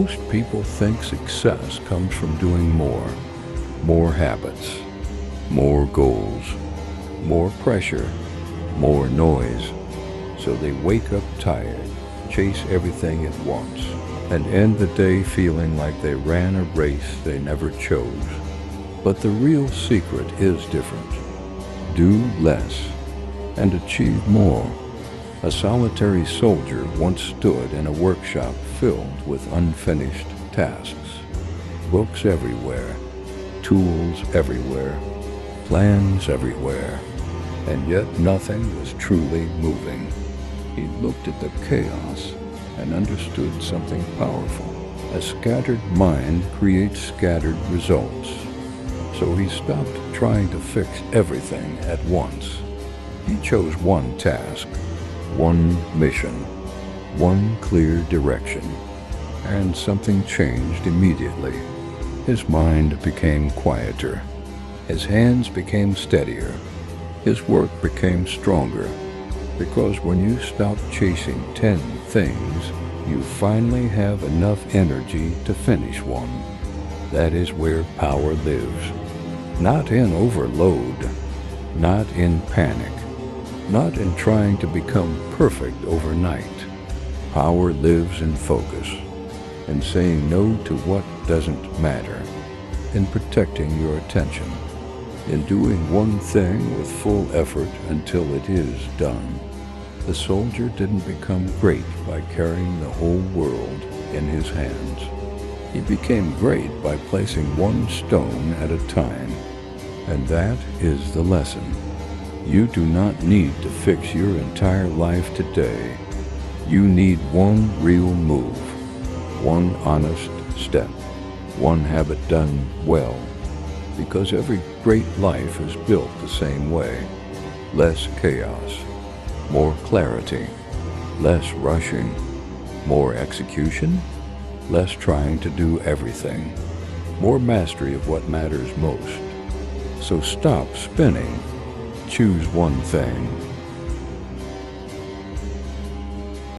Most people think success comes from doing more habits, more goals, more pressure, more noise. So they wake up tired, chase everything at once, and end the day feeling like they ran a race they never chose. But the real secret is different. Do less and achieve more. A solitary soldier once stood in a workshop filled with unfinished tasks. Books everywhere, tools everywhere, plans everywhere, and yet nothing was truly moving. He looked at the chaos and understood something powerful. A scattered mind creates scattered results. So he stopped trying to fix everything at once. He chose one task, one mission, one clear direction, and something changed immediately. His mind became quieter. His hands became steadier. His work became stronger. Because when you stop chasing 10 things, you finally have enough energy to finish one. That is where power lives. Not in overload, not in panic, not in trying to become perfect overnight. Power lives in focus, in saying no to what doesn't matter, in protecting your attention, in doing one thing with full effort until it is done. The soldier didn't become great by carrying the whole world in his hands. He became great by placing one stone at a time. And that is the lesson. You do not need to fix your entire life today. You need one real move, one honest step, one habit done well. Because every great life is built the same way. Less chaos, more clarity, less rushing, more execution, less trying to do everything, more mastery of what matters most. So stop spinning. Choose one thing.